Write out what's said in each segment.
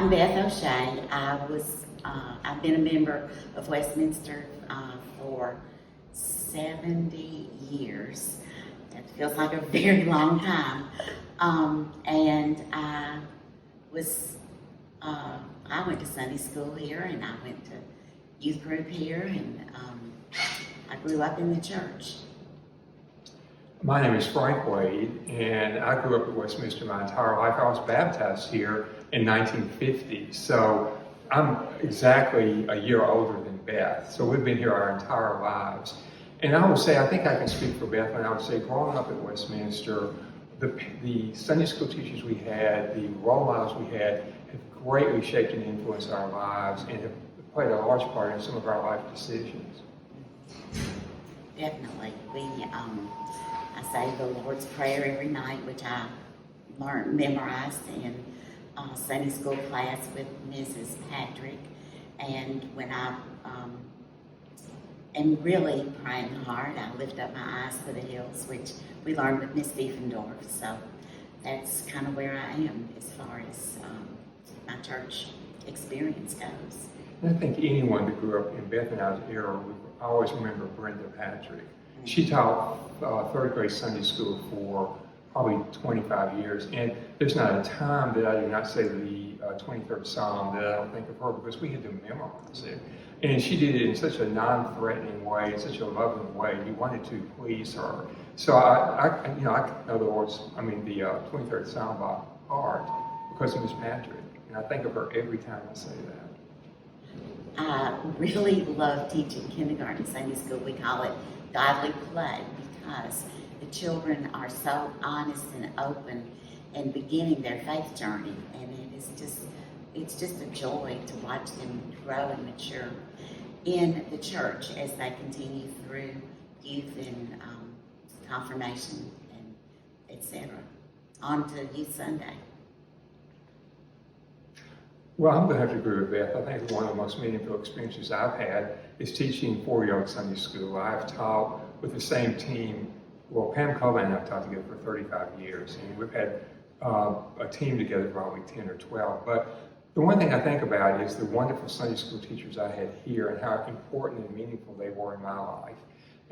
I'm Beth O'Shea. I've been a member of Westminster for 70 years. That feels like a very long time. And I went to Sunday school here, and I went to youth group here, and I grew up in the church. My name is Frank Wade, and I grew up at Westminster my entire life. I was baptized here in 1950, so I'm exactly a year older than Beth. So we've been here our entire lives. And I would say, I think I can speak for Beth, and I would say growing up at Westminster, the Sunday school teachers we had, the role models we had, have greatly shaped and influenced our lives and have played a large part in some of our life decisions. Definitely. I say the Lord's Prayer every night, which I memorized in Sunday school class with Mrs. Patrick. And when I am really praying hard, I lift up my eyes to the hills, which we learned with Miss Diefendorf. So that's kind of where I am as far as my church experience goes. And I think anyone that grew up in Beth and I's era would always remember Brenda Patrick. She taught third grade Sunday school for probably 25 years, and there's not a time that I do not say the 23rd Psalm that I don't think of her, because we had to memorize it. And she did it in such a non-threatening way, in such a loving way. You wanted to please her. So I know the 23rd Psalm by heart because of Miss Patrick, and I think of her every time I say that. I really love teaching kindergarten Sunday school. We call it godly play because the children are so honest and open and beginning their faith journey, and it's just a joy to watch them grow and mature in the church as they continue through youth and confirmation and etc. on to Youth Sunday. Well, I'm going to have to agree with Beth. I think one of the most meaningful experiences I've had is teaching 4-year-old Sunday school. I've taught with the same team. Well, Pam Coleman and I have taught together for 35 years, and we've had a team together for probably 10 or 12. But the one thing I think about is the wonderful Sunday school teachers I had here and how important and meaningful they were in my life.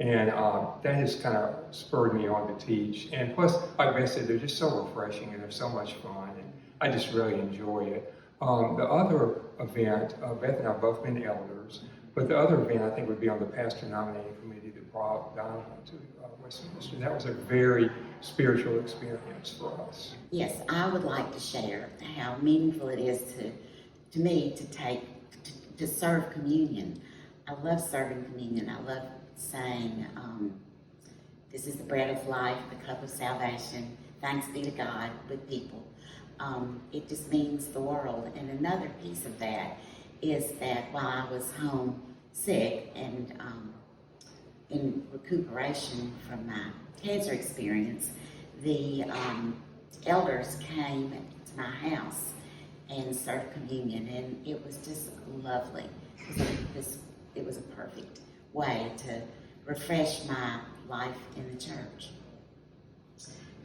And that has kind of spurred me on to teach. And plus, like Beth said, they're just so refreshing and they're so much fun, and I just really enjoy it. The other event, Beth and I have both been elders, but the other event I think would be on the pastor nominating committee that brought Donovan to Westminster. That was a very spiritual experience for us. Yes, I would like to share how meaningful it is to me to serve communion. I love serving communion. I love saying, this is the bread of life, the cup of salvation, thanks be to God with people. It just means the world. And another piece of that is that while I was home sick and in recuperation from my cancer experience, the elders came to my house and served communion, and it was just lovely. It was a perfect way to refresh my life in the church.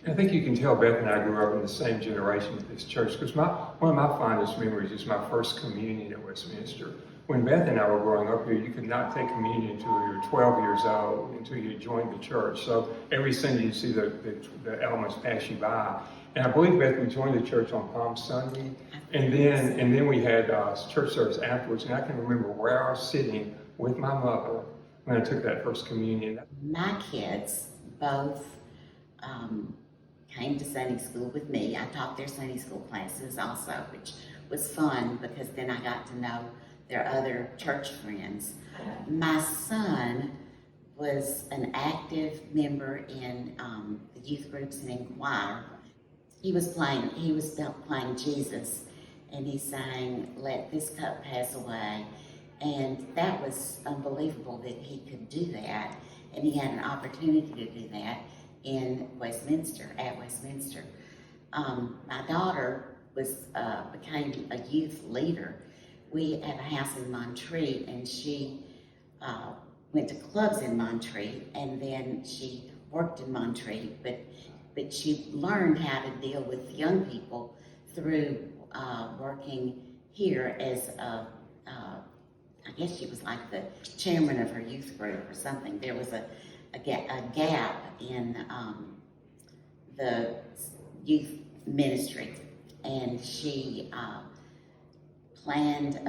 I think you can tell Beth and I grew up in the same generation at this church, because one of my fondest memories is my first communion at Westminster. When Beth and I were growing up here, you could not take communion until you were 12 years old, until you joined the church. So every Sunday you see the elements pass you by. And I believe, Beth, we joined the church on Palm Sunday, and then we had church service afterwards. And I can remember where I was sitting with my mother when I took that first communion. My kids both came to Sunday school with me. I taught their Sunday school classes also, which was fun because then I got to know their other church friends. My son was an active member in the youth groups and in choir. He was playing Jesus, and he sang, "Let This Cup Pass Away." And that was unbelievable that he could do that, and he had an opportunity to do that at Westminster. My daughter became a youth leader. We have a house in Montreat, and she went to clubs in Montreat, and then she worked in Montreat, but she learned how to deal with young people through working here as I guess she was like the chairman of her youth group or something. There was a gap in the youth ministry, and she planned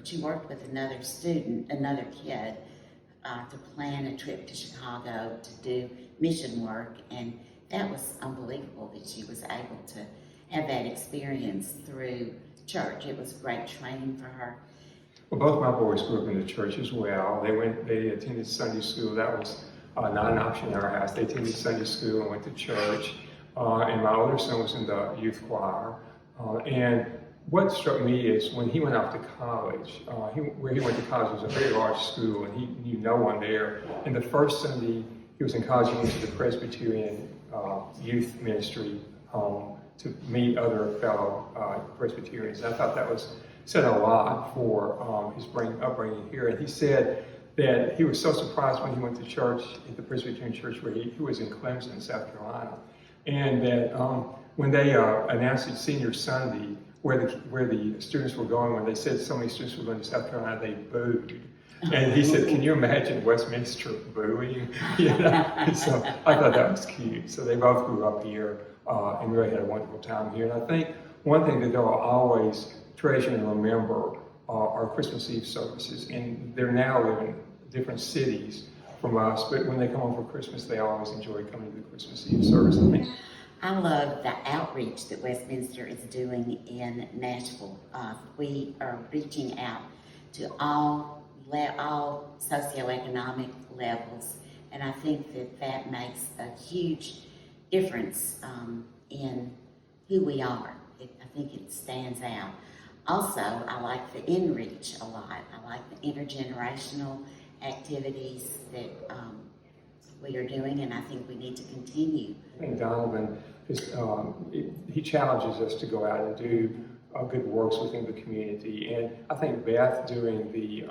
she worked with another kid, to plan a trip to Chicago to do mission work, and that was unbelievable that she was able to have that experience through church. It was great training for her. Well, both my boys grew up in the church as well. They attended Sunday school. That was not an option in our house. They attended Sunday school and went to church. And my older son was in the youth choir. And what struck me is when he went off to college, where he went to college was a very large school, and he knew no one there. And the first Sunday he was in college, he went to the Presbyterian youth ministry home to meet other fellow Presbyterians. And I thought that said a lot for his upbringing here. And he said that he was so surprised when he went to church at the Presbyterian church where he was in Clemson, South Carolina, and that when they announced it Senior Sunday, where the students were going, when they said so many students were going to South Carolina, they booed. And he said, "Can you imagine Westminster booing?" And so I thought that was cute. So they both grew up here and really had a wonderful time here. And I think one thing that they'll always treasure and remember our Christmas Eve services. And they're now living in different cities from us, but when they come home for Christmas, they always enjoy coming to the Christmas Eve service. I love the outreach that Westminster is doing in Nashville. We are reaching out to all socioeconomic levels, and I think that makes a huge difference in who we are. I think it stands out. Also, I like the in-reach a lot. I like the intergenerational activities that we are doing, and I think we need to continue. I think Donovan, he challenges us to go out and do good works within the community. And I think Beth doing the,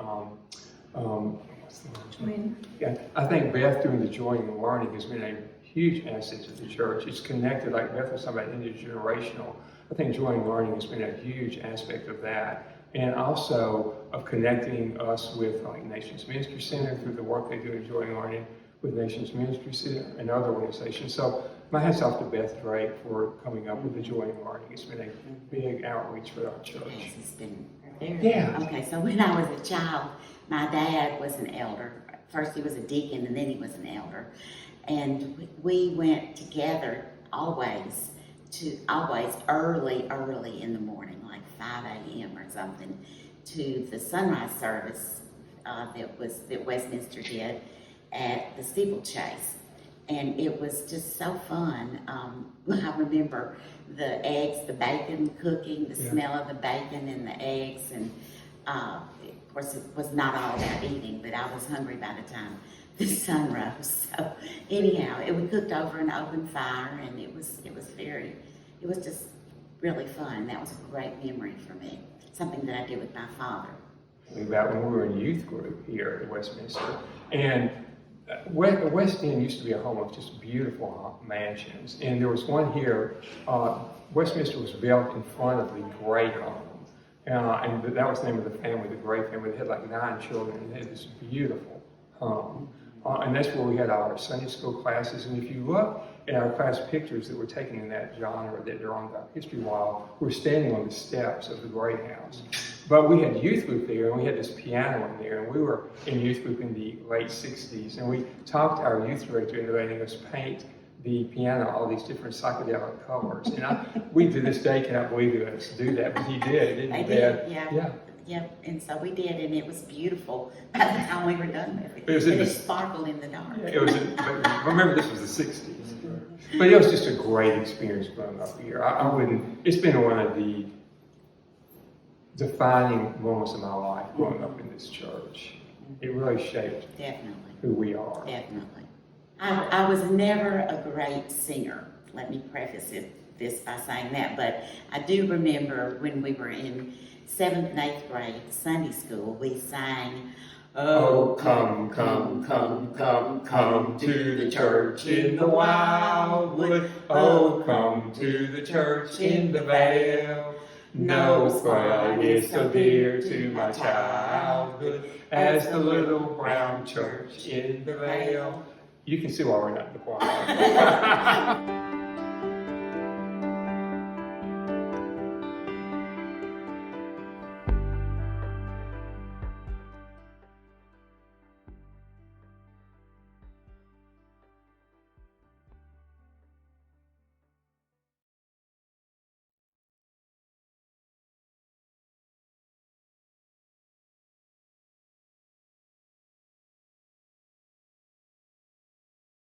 I think Beth doing the Joining and Learning has been a huge asset to the church. It's connected, like Beth was talking about, intergenerational. I think Joining and Learning has been a huge aspect of that. And also of connecting us with like Nations Ministry Center through the work they do in Joining and Learning with Nations Ministry Center and other organizations. So my hat's off to Beth Drake for coming up with the Joining and Learning. It's been a big outreach for our church. Yes, it's been very, yeah. Okay, so when I was a child, my dad was an elder. First he was a deacon and then he was an elder. And we went together always early in the morning, like 5 a.m. or something, to the sunrise service that Westminster did at the steeplechase. And it was just so fun. I remember the eggs, the bacon cooking, the smell of the bacon and the eggs, and of course it was not all about eating, but I was hungry by the time the sun rose. So anyhow, we cooked over an open fire, and it was just really fun. That was a great memory for me. Something that I did with my father. About when we were in youth group here at Westminster, and West End used to be a home of just beautiful mansions, and there was one here. Westminster was built in front of the Gray home, and that was the name of the family, the Gray family. They had like 9 children, and they had this beautiful home. And that's where we had our Sunday school classes. And if you look at our class pictures that were taken in that genre that are on the history wall, we're standing on the steps of the Gray House. But we had youth group there, and we had this piano in there, and we were in youth group in the late 60s. And we talked our youth director into letting us paint the piano all these different psychedelic colors. And we to this day cannot believe he let us do that, but he did, didn't he? I did, yeah. Yep, and so we did, and it was beautiful by the time we were done with it. It sparkled in the dark. Yeah, but remember, this was the 60s. But it was just a great experience growing up here. It's been one of the defining moments of my life growing up in this church. It really shaped who we are. Definitely. I was never a great singer. Let me preface this by saying that, but I do remember when we were in 7th and 8th grade Sunday school, we sang, "Oh, come, come, come, come, come to the church in the wildwood. Oh, come to the church in the vale. knows what is so dear to my childhood as the little brown church in the vale. You can see why we're not in the choir.